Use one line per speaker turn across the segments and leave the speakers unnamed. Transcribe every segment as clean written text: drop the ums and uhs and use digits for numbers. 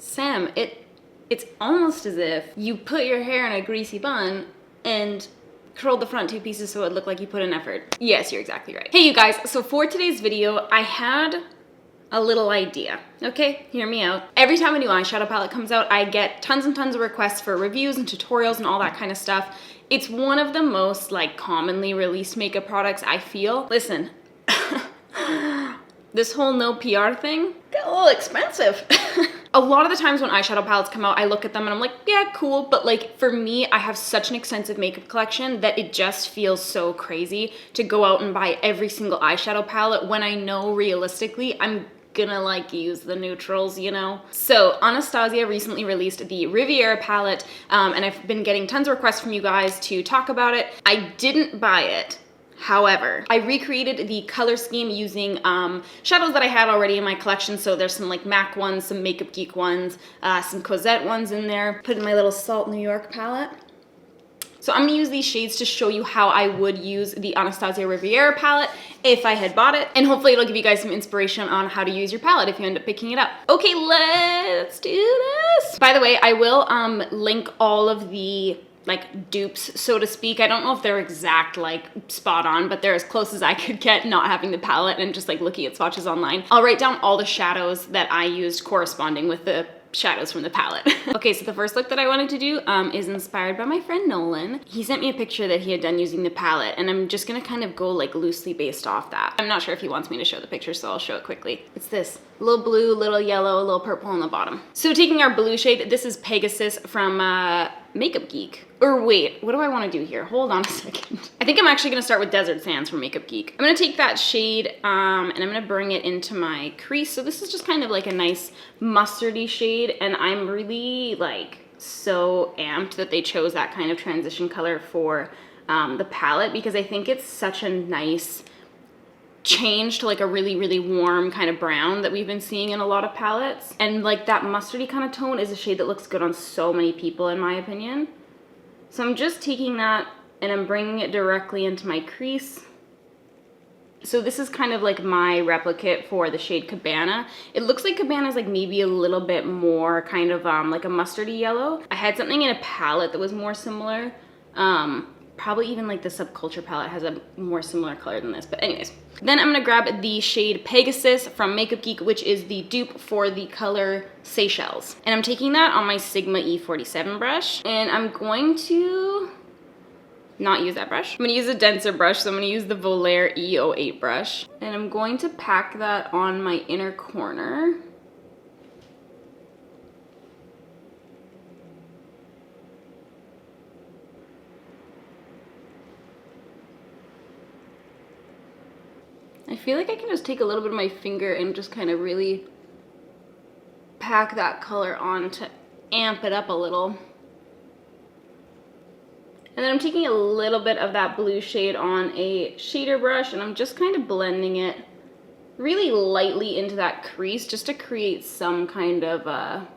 Sam, it's almost as if you put your hair in a greasy bun and curled the front two pieces so it looked like you put in effort. Yes, you're exactly right. Hey you guys, so for today's video, I had a little idea. Okay, hear me out. Every time a new eyeshadow palette comes out, I get tons and tons of requests for reviews and tutorials and all that kind of stuff. It's one of the most like commonly released makeup products, I feel. Listen, this whole no PR thing got a little expensive. A lot of the times when eyeshadow palettes come out, I look at them and I'm like, yeah, cool. But like for me, I have such an extensive makeup collection that it just feels so crazy to go out and buy every single eyeshadow palette when I know realistically I'm gonna like use the neutrals, you know? So Anastasia recently released the Riviera palette and I've been getting tons of requests from you guys to talk about it. I didn't buy it. However, I recreated the color scheme using shadows that I had already in my collection. So there's some like MAC ones, some Makeup Geek ones, some Cozzette ones in there. Put in my little Salt New York palette. So I'm gonna use these shades to show you how I would use the Anastasia Riviera palette if I had bought it. And hopefully it'll give you guys some inspiration on how to use your palette if you end up picking it up. Okay, let's do this. By the way, I will link all of the like dupes, so to speak. I don't know if they're exact, like spot on, but they're as close as I could get not having the palette and just like looking at swatches online. I'll write down all the shadows that I used corresponding with the shadows from the palette. Okay, so the first look that I wanted to do is inspired by my friend Nolan. He sent me a picture that he had done using the palette, and I'm just gonna kind of go like loosely based off that. I'm not sure if he wants me to show the picture, so I'll show it quickly. It's this, a little blue, little yellow, a little purple on the bottom. So taking our blue shade, this is Pegasus from Makeup Geek. Or wait, what do I want to do here? Hold on a second. I think I'm actually going to start with Desert Sands from Makeup Geek. I'm going to take that shade and I'm going to bring it into my crease. So this is just kind of like a nice mustardy shade, and I'm really like so amped that they chose that kind of transition color for the palette, because I think it's such a nice change to like a really, really warm kind of brown that we've been seeing in a lot of palettes. And like that mustardy kind of tone is a shade that looks good on so many people in my opinion. So I'm just taking that and I'm bringing it directly into my crease. So this is kind of like my replicate for the shade Cabana. It looks like Cabana is like maybe a little bit more kind of like a mustardy yellow. I had something in a palette that was more similar. Probably even like the Subculture palette has a more similar color than this, but anyways. Then I'm gonna grab the shade Pegasus from Makeup Geek, which is the dupe for the color Seychelles. And I'm taking that on my Sigma E47 brush, and I'm going to not use that brush. I'm gonna use a denser brush, so I'm gonna use the Volair E08 brush. And I'm going to pack that on my inner corner. I feel like I can just take a little bit of my finger and just kind of really pack that color on to amp it up a little. And then I'm taking a little bit of that blue shade on a shader brush, and I'm just kind of blending it really lightly into that crease just to create some kind of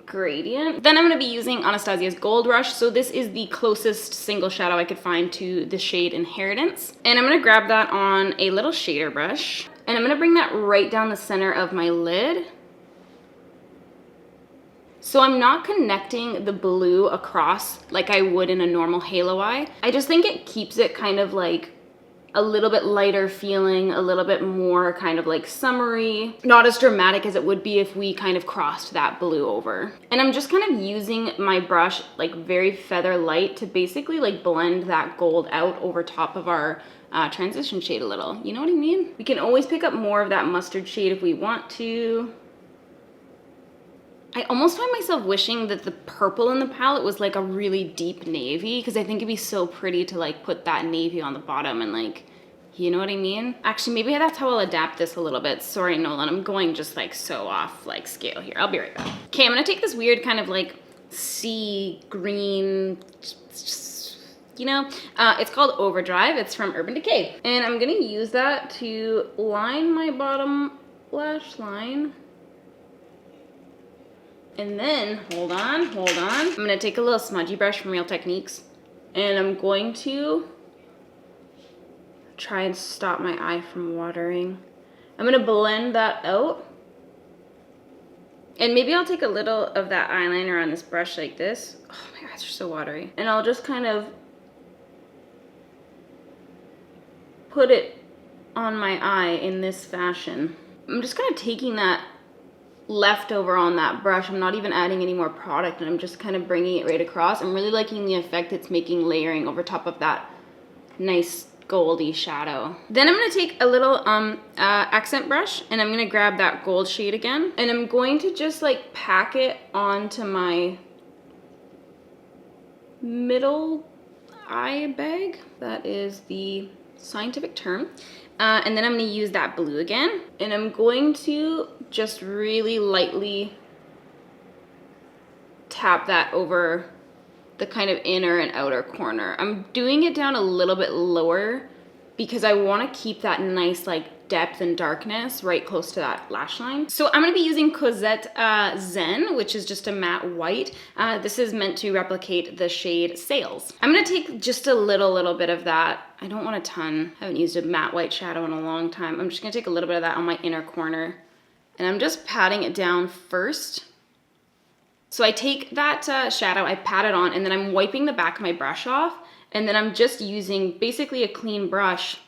gradient. Then I'm going to be using Anastasia's Goldrush. So this is the closest single shadow I could find to the shade Inheritance. And I'm going to grab that on a little shader brush. And I'm going to bring that right down the center of my lid. So I'm not connecting the blue across like I would in a normal halo eye. I just think it keeps it kind of like a little bit lighter feeling, a little bit more kind of like summery, not as dramatic as it would be if we kind of crossed that blue over. And I'm just kind of using my brush like very feather light to basically like blend that gold out over top of our transition shade a little. You know what I mean? We can always pick up more of that mustard shade if we want to. I almost find myself wishing that the purple in the palette was like a really deep navy, because I think it'd be so pretty to like put that navy on the bottom and like, you know what I mean? Actually, maybe that's how I'll adapt this a little bit. Sorry, Nolan, I'm going just like so off like scale here. I'll be right back. Okay, I'm gonna take this weird kind of like sea green, you know, it's called Overdrive. It's from Urban Decay. And I'm gonna use that to line my bottom lash line. And then, hold on. I'm gonna take a little smudgy brush from Real Techniques, and I'm going to try and stop my eye from watering. I'm gonna blend that out And maybe I'll take a little of that eyeliner on this brush like this. Oh, my eyes are so watery. And I'll just kind of put it on my eye in this fashion. I'm just kind of taking that leftover on that brush. I'm not even adding any more product, and I'm just kind of bringing it right across. I'm really liking the effect it's making layering over top of that nice goldy shadow. Then I'm gonna take a little accent brush, and I'm gonna grab that gold shade again, and I'm going to just like pack it onto my middle eye bag. That is the scientific term. And then I'm gonna use that blue again, and I'm going to just really lightly tap that over the kind of inner and outer corner. I'm doing it down a little bit lower because I want to keep that nice like depth and darkness right close to that lash line. So I'm going to be using Cozzette Zen, which is just a matte white. This is meant to replicate the shade Sails. I'm going to take just a little bit of that. I don't want a ton. I haven't used a matte white shadow in a long time. I'm just going to take a little bit of that on my inner corner, and I'm just patting it down first. So I take that shadow, I pat it on, and then I'm wiping the back of my brush off, and then I'm just using basically a clean brush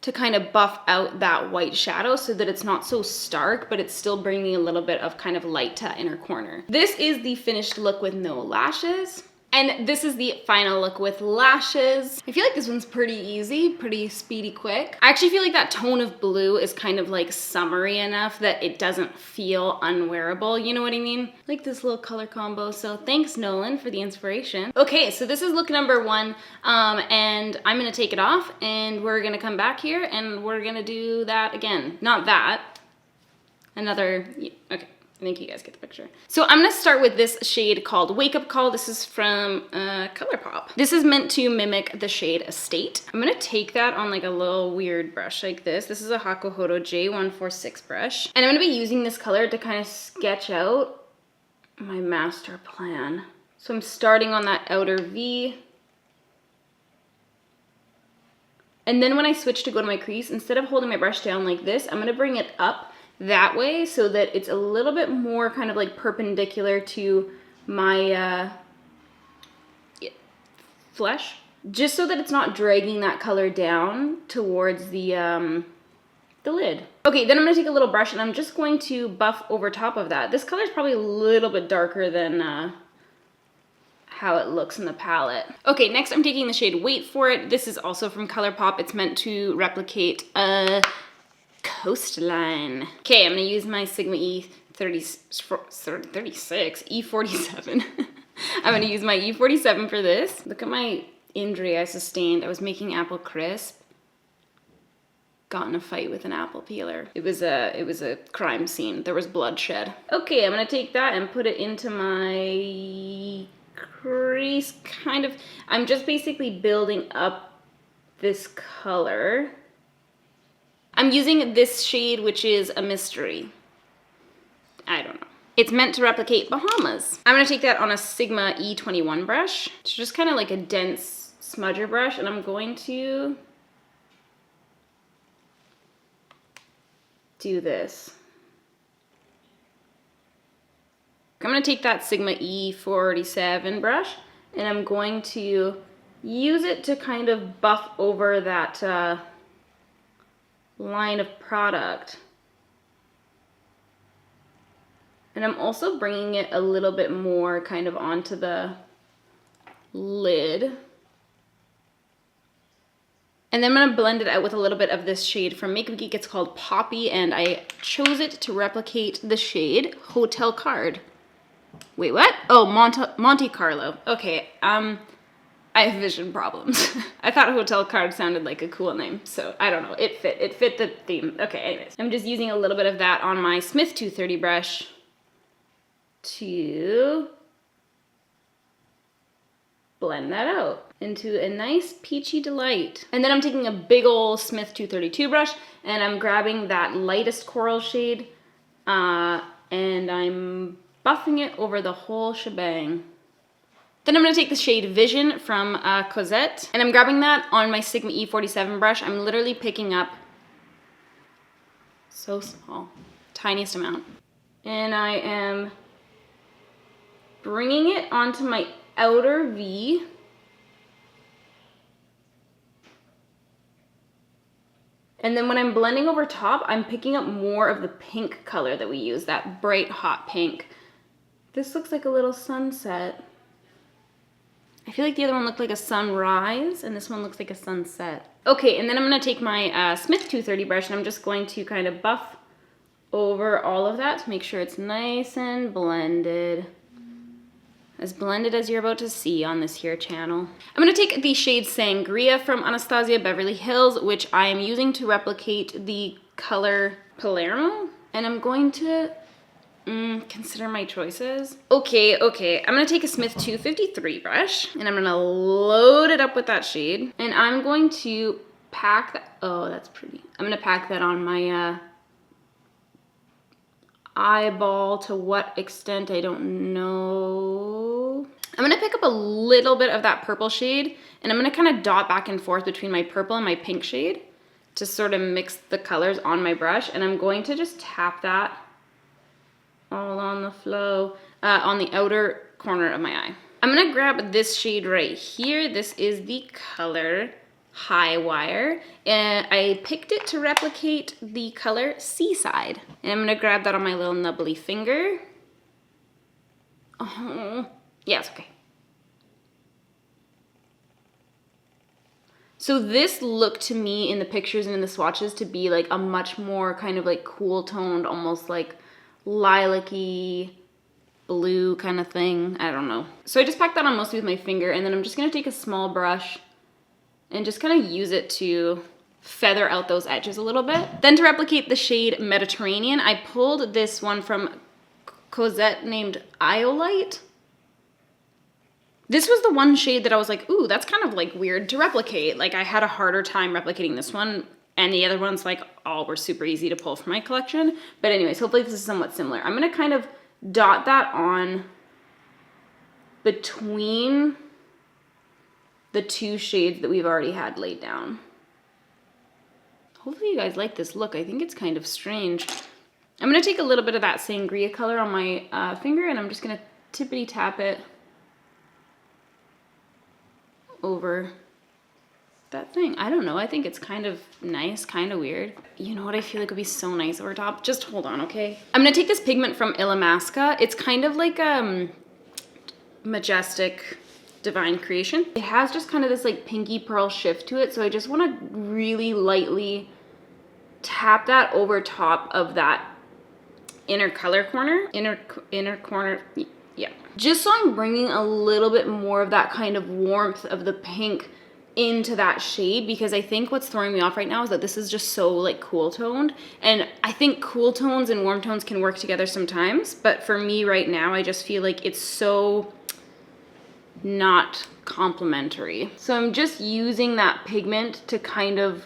to kind of buff out that white shadow so that it's not so stark, but it's still bringing a little bit of kind of light to that inner corner. This is the finished look with no lashes. And this is the final look with lashes. I feel like this one's pretty easy, pretty speedy quick. I actually feel like that tone of blue is kind of like summery enough that it doesn't feel unwearable, you know what I mean? Like this little color combo, so thanks Nolan for the inspiration. Okay, so this is look number 1, and I'm gonna take it off, and we're gonna come back here, and we're gonna do that again. Not that, another, okay. I think you guys get the picture. So I'm gonna start with this shade called Wake Up Call. This is from Colourpop. This is meant to mimic the shade Estate. I'm gonna take that on like a little weird brush like this. This is a Hakuhodo J146 brush. And I'm gonna be using this color to kind of sketch out my master plan. So I'm starting on that outer V. And then when I switch to go to my crease, instead of holding my brush down like this, I'm gonna bring it up that way so that it's a little bit more kind of like perpendicular to my flesh, just so that it's not dragging that color down towards the lid. Okay, then I'm gonna take a little brush and I'm just going to buff over top of that. This color is probably a little bit darker than how it looks in the palette. Okay, next I'm taking the shade Wait For It. This is also from Colourpop. It's meant to replicate Coastline. Okay, I'm gonna use my Sigma E36, E47. I'm gonna use my E47 for this. Look at my injury I sustained. I was making apple crisp. Got in a fight with an apple peeler. It was a crime scene. There was bloodshed. Okay, I'm gonna take that and put it into my crease, kind of. I'm just basically building up this color. I'm using this shade, which is a mystery. I don't know. It's meant to replicate Bahamas. I'm gonna take that on a Sigma E21 brush. It's just kind of like a dense smudger brush, and I'm going to do this. I'm gonna take that Sigma E47 brush, and I'm going to use it to kind of buff over that line of product. And I'm also bringing it a little bit more kind of onto the lid. And then I'm gonna blend it out with a little bit of this shade from Makeup Geek. It's called Poppy, and I chose it to replicate the shade Hotel Card. Wait, what? Oh, Monte Carlo. Okay, I have vision problems. I thought Hotel Card sounded like a cool name, so I don't know. It fit the theme. Okay, anyways. I'm just using a little bit of that on my Smith 230 brush to blend that out into a nice peachy delight. And then I'm taking a big ol' Smith 232 brush, and I'm grabbing that lightest coral shade, and I'm buffing it over the whole shebang. Then I'm gonna take the shade Vision from Cozzette, and I'm grabbing that on my Sigma E47 brush. I'm literally picking up so small, tiniest amount. And I am bringing it onto my outer V. And then when I'm blending over top, I'm picking up more of the pink color that we use, that bright hot pink. This looks like a little sunset. I feel like the other one looked like a sunrise, and this one looks like a sunset. Okay, and then I'm gonna take my Smith 230 brush, and I'm just going to kind of buff over all of that to make sure it's nice and blended. As blended as you're about to see on this here channel. I'm gonna take the shade Sangria from Anastasia Beverly Hills, which I am using to replicate the color Palermo, and I'm going to consider my choices. Okay, I'm gonna take a Smith 253 brush, and I'm gonna load it up with that shade, and I'm going to pack that, oh, that's pretty. I'm gonna pack that on my eyeball. To what extent, I don't know. I'm gonna pick up a little bit of that purple shade, and I'm gonna kind of dot back and forth between my purple and my pink shade to sort of mix the colors on my brush, and I'm going to just tap that all on the flow, on the outer corner of my eye. I'm gonna grab this shade right here. This is the color Highwire, and I picked it to replicate the color Seaside. And I'm gonna grab that on my little nubbly finger. Oh, yeah, it's okay. So this looked to me in the pictures and in the swatches to be like a much more kind of like cool toned, almost like lilac-y blue kind of thing. I don't know. So I just packed that on mostly with my finger, and then I'm just gonna take a small brush and just kind of use it to feather out those edges a little bit. Then to replicate the shade Mediterranean, I pulled this one from Cozzette named Iolite. This was the one shade that I was like, ooh, that's kind of like weird to replicate. Like I had a harder time replicating this one, and the other ones like all were super easy to pull from my collection. But anyways, hopefully this is somewhat similar. I'm gonna kind of dot that on between the two shades that we've already had laid down. Hopefully you guys like this look. I think it's kind of strange. I'm gonna take a little bit of that Sangria color on my finger, and I'm just gonna tippity tap it over that thing. I don't know, I think it's kind of nice, kind of weird. You know what I feel like would be so nice over top? Just hold on, okay? I'm gonna take this pigment from Illamasqua. It's kind of like Majestic Divine Creation. It has just kind of this like pinky pearl shift to it, so I just want to really lightly tap that over top of that inner color corner, inner corner, yeah. Just so I'm bringing a little bit more of that kind of warmth of the pink into that shade, because I think what's throwing me off right now is that this is just so like cool toned, and I think cool tones and warm tones can work together sometimes, but for me right now I just feel like it's so not complementary. So I'm just using that pigment to kind of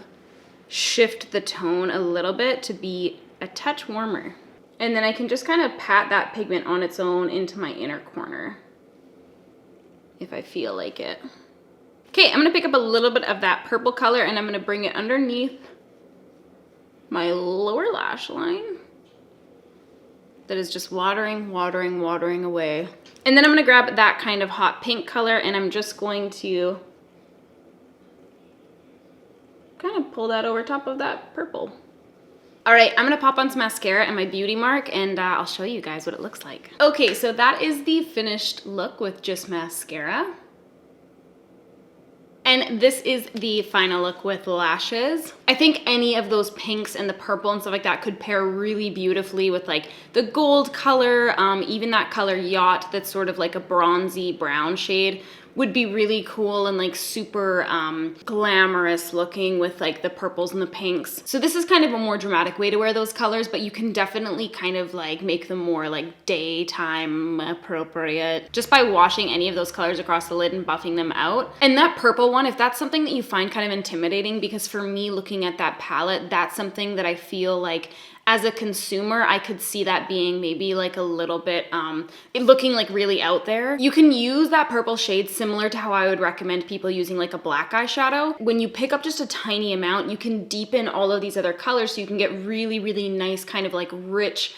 shift the tone a little bit to be a touch warmer. And then I can just kind of pat that pigment on its own into my inner corner if I feel like it. Okay, I'm gonna pick up a little bit of that purple color, and I'm gonna bring it underneath my lower lash line that is just watering away. And then I'm gonna grab that kind of hot pink color, and I'm just going to kind of pull that over top of that purple. All right, I'm gonna pop on some mascara and my Beauty Mark, and I'll show you guys what it looks like. Okay, so that is the finished look with just mascara. And this is the final look with lashes. I think any of those pinks and the purple and stuff like that could pair really beautifully with like the gold color, even that color Yacht that's sort of like a bronzy brown shade would be really cool and like super glamorous looking with like the purples and the pinks. So this is kind of a more dramatic way to wear those colors, but you can definitely kind of like make them more like daytime appropriate just by washing any of those colors across the lid and buffing them out. And that purple one, if that's something that you find kind of intimidating, because for me looking at that palette, that's something that I feel like as a consumer, I could see that being maybe like a little bit, looking like really out there. You can use that purple shade similar to how I would recommend people using like a black eyeshadow. When you pick up just a tiny amount, you can deepen all of these other colors so you can get really, really nice kind of like rich,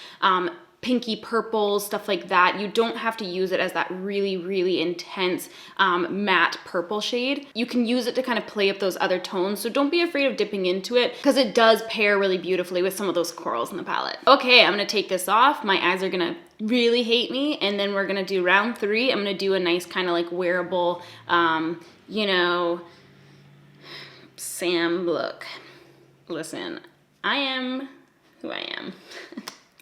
pinky purples, stuff like that. You don't have to use it as that really, really intense matte purple shade. You can use it to kind of play up those other tones, so don't be afraid of dipping into it because it does pair really beautifully with some of those corals in the palette. Okay, I'm gonna take this off. My eyes are gonna really hate me, and then we're gonna do round 3. I'm gonna do a nice kind of like wearable, you know, Sam look. Listen, I am who I am.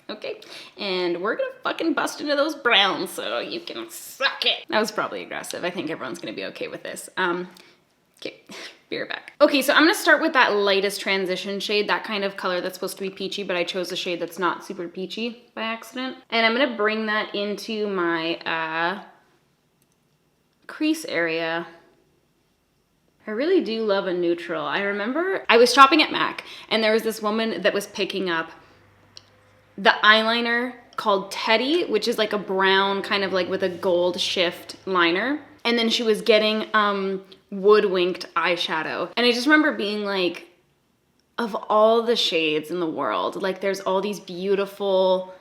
Okay, and we're gonna fucking bust into those browns so you can suck it. That was probably aggressive. I think everyone's gonna be okay with this. Okay, be right back. Okay, so I'm gonna start with that lightest transition shade, that kind of color that's supposed to be peachy, but I chose a shade that's not super peachy by accident. And I'm gonna bring that into my crease area. I really do love a neutral. I remember I was shopping at MAC and there was this woman that was picking up the eyeliner called Teddy, which is like a brown kind of like with a gold shift liner. And then she was getting wood-winked eyeshadow. And I just remember being like, of all the shades in the world, like there's all these beautiful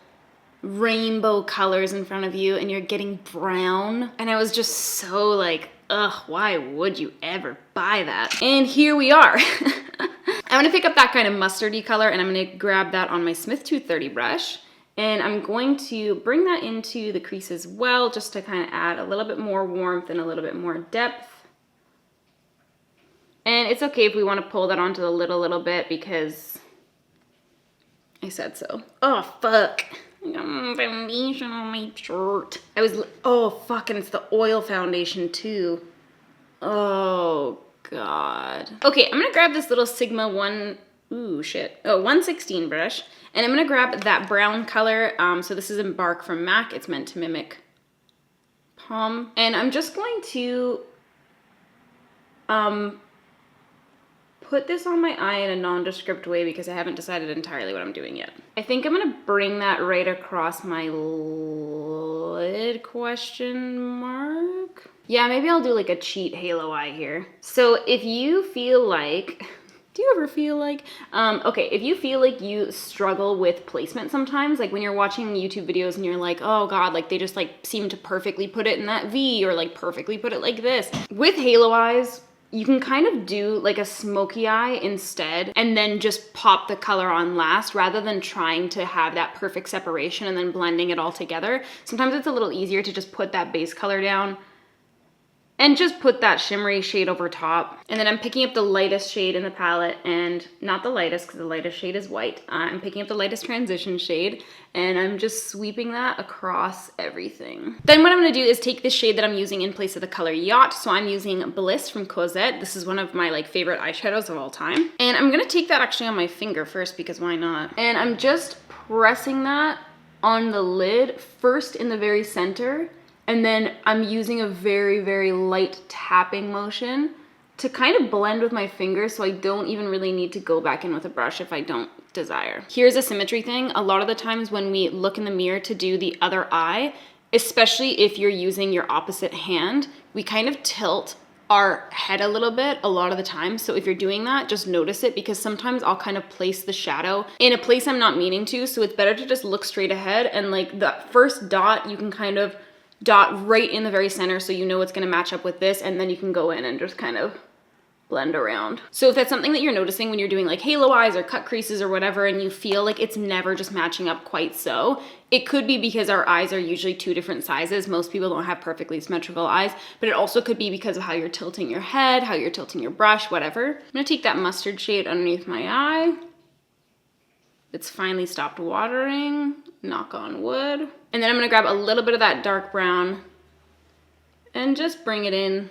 rainbow colors in front of you and you're getting brown. And I was just so like, ugh, why would you ever buy that? And here we are. I'm gonna pick up that kind of mustardy color and I'm gonna grab that on my Smith 230 brush. And I'm going to bring that into the crease as well, just to kind of add a little bit more warmth and a little bit more depth. And it's okay if we want to pull that onto the lid a little bit because I said so. Oh, fuck. I got foundation on my shirt. Oh, fuck, and it's the oil foundation too. Oh, God. Okay, I'm gonna grab this little Sigma 116 brush, and I'm gonna grab that brown color. So this is Embark from MAC. It's meant to mimic Palm. And I'm just going to put this on my eye in a nondescript way because I haven't decided entirely what I'm doing yet. I think I'm gonna bring that right across my lid, question mark? Yeah, maybe I'll do like a cheat halo eye here. So if you feel like, do you ever feel like, okay, if you feel like you struggle with placement sometimes, like when you're watching YouTube videos and you're like, oh God, like they just like seem to perfectly put it in that V or like perfectly put it like this. With halo eyes, you can kind of do like a smoky eye instead and then just pop the color on last rather than trying to have that perfect separation and then blending it all together. Sometimes it's a little easier to just put that base color down and just put that shimmery shade over top. And then I'm picking up the lightest shade in the palette, and not the lightest because the lightest shade is white. I'm picking up the lightest transition shade and I'm just sweeping that across everything. Then what I'm gonna do is take this shade that I'm using in place of the color Yacht. So I'm using Bliss from Cozzette. This is one of my like favorite eyeshadows of all time. And I'm gonna take that actually on my finger first because why not? And I'm just pressing that on the lid first in the very center. And then I'm using a very, very light tapping motion to kind of blend with my fingers so I don't even really need to go back in with a brush if I don't desire. Here's a symmetry thing. A lot of the times when we look in the mirror to do the other eye, especially if you're using your opposite hand, we kind of tilt our head a little bit a lot of the time. So if you're doing that, just notice it because sometimes I'll kind of place the shadow in a place I'm not meaning to. So it's better to just look straight ahead and like the first dot, you can kind of dot right in the very center so you know it's gonna match up with this, and then you can go in and just kind of blend around. So if that's something that you're noticing when you're doing like halo eyes or cut creases or whatever and you feel like it's never just matching up quite so, it could be because our eyes are usually 2 different sizes. Most people don't have perfectly symmetrical eyes, but it also could be because of how you're tilting your head, how you're tilting your brush, whatever. I'm gonna take that mustard shade underneath my eye. It's finally stopped watering, knock on wood. And then I'm gonna grab a little bit of that dark brown and just bring it in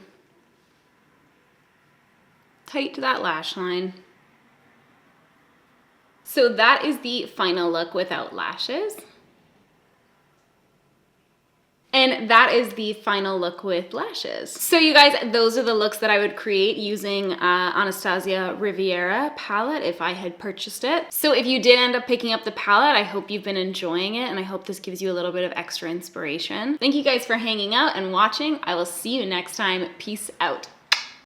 tight to that lash line. So that is the final look without lashes. And that is the final look with lashes. So you guys, those are the looks that I would create using Anastasia Riviera palette if I had purchased it. So if you did end up picking up the palette, I hope you've been enjoying it and I hope this gives you a little bit of extra inspiration. Thank you guys for hanging out and watching. I will see you next time. Peace out.